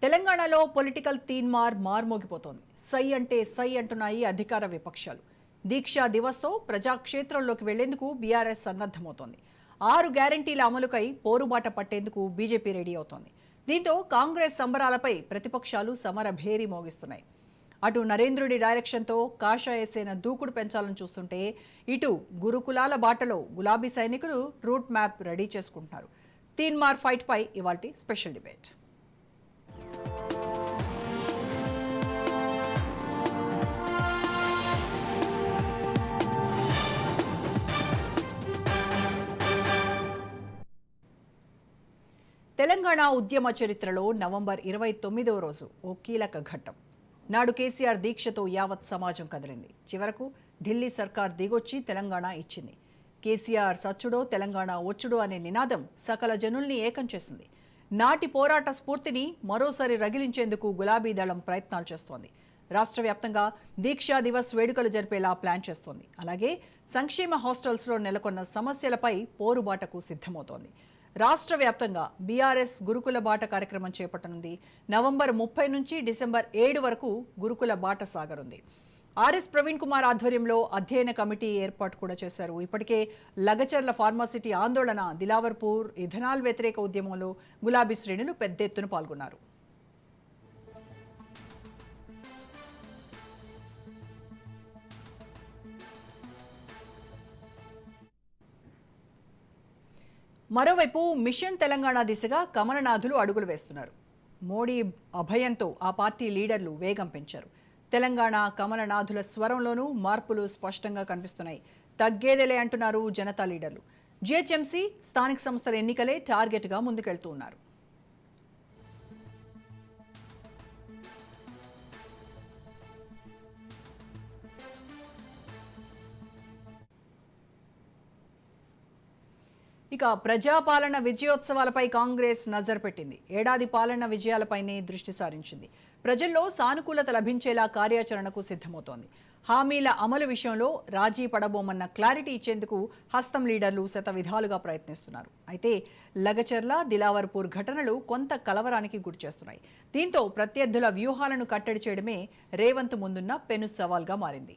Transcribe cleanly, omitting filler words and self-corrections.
తెలంగాణలో పొలిటికల్ తీన్మార్ మార్మోగిపోతోంది. సై అంటే సై అంటున్నాయి అధికార విపక్షాలు. దీక్షా దివస్తో ప్రజాక్షేత్రంలోకి వెళ్లేందుకు బీఆర్ఎస్ సన్నద్ధమవుతోంది. 6 గ్యారంటీల అమలుకై పోరుబాట పట్టేందుకు బీజేపీ రెడీ అవుతోంది. దీంతో కాంగ్రెస్ సంబరాలపై ప్రతిపక్షాలు సమర భేరీ మోగిస్తున్నాయి. అటు నరేంద్రుడి డైరెక్షన్తో కాషాయ సేన దూకుడు పెంచాలని చూస్తుంటే, ఇటు గురుకులాల బాటలో గులాబీ సైనికులు రూట్ మ్యాప్ రెడీ చేసుకుంటున్నారు. తీన్మార్ ఫైట్ పై ఇవాల్టి స్పెషల్ డిబేట్. తెలంగాణ ఉద్యమ చరిత్రలో నవంబర్ 29వ రోజు ఓ కీలక ఘట్టం. నాడు కేసీఆర్ దీక్షతో యావత్ సమాజం కదిలింది. చివరకు ఢిల్లీ సర్కార్ దిగొచ్చి తెలంగాణ ఇచ్చింది. కేసీఆర్ సచ్చుడో తెలంగాణ వచ్చుడో అనే నినాదం సకల జనుల్ని ఏకం చేసింది. నాటి పోరాట స్ఫూర్తిని మరోసారి రగిలించేందుకు గులాబీ దళం ప్రయత్నాలు చేస్తోంది. రాష్ట్ర వ్యాప్తంగా దీక్షా దివస్ వేడుకలు జరిపేలా ప్లాన్ చేస్తోంది. అలాగే సంక్షేమ హాస్టల్స్లో నెలకొన్న సమస్యలపై పోరుబాటకు సిద్ధమవుతోంది. రాష్ట్ర వ్యాప్తంగా బీఆర్ఎస్ గురుకుల బాట కార్యక్రమం చేపట్టనుంది. నవంబర్ 30 నుంచి డిసెంబర్ 7 వరకు గురుకుల బాట సాగనుంది. ఆర్ఎస్ ప్రవీణ్ కుమార్ ఆధ్వర్యంలో అధ్యయన కమిటీ ఏర్పాటు కూడా చేశారు. ఇప్పటికే లగచర్ల ఫార్మాసిటీ ఆందోళన, దిలావర్పూర్ ఇథనాల్ వ్యతిరేక ఉద్యమంలో గులాబీ శ్రేణులు పెద్ద ఎత్తున పాల్గొన్నారు. మరోవైపు మిషన్ తెలంగాణ దిశగా కమలనాథులు అడుగులు వేస్తున్నారు. మోడీ అభయంతో ఆ పార్టీ లీడర్లు వేగం పెంచారు. తెలంగాణ కమలనాథుల స్వరంలోనూ మార్పులు స్పష్టంగా కనిపిస్తున్నాయి. తగ్గేదేలే అంటున్నారు జనతా లీడర్లు. జీహెచ్ఎంసీ, స్థానిక సంస్థల ఎన్నికలే టార్గెట్గా ముందుకెళ్తూ ఉన్నారు. ఇక ప్రజాపాలన విజయోత్సవాలపై కాంగ్రెస్ నజర్ పెట్టింది. ఏడాది పాలన విజయాలపైనే దృష్టి సారించింది. ప్రజల్లో సానుకూలత లభించేలా కార్యాచరణకు సిద్ధమవుతోంది. హామీల అమలు విషయంలో రాజీ పడబోమన్న క్లారిటీ ఇచ్చేందుకు హస్తం లీడర్లు శతవిధాలుగా ప్రయత్నిస్తున్నారు. అయితే లగచర్ల, దిలావర్పూర్ ఘటనలు కొంత కలవరానికి గురిచేస్తున్నాయి. దీంతో ప్రత్యర్థుల వ్యూహాలను కట్టడి చేయడమే రేవంత్ ముందున్న పెను సవాల్గా మారింది.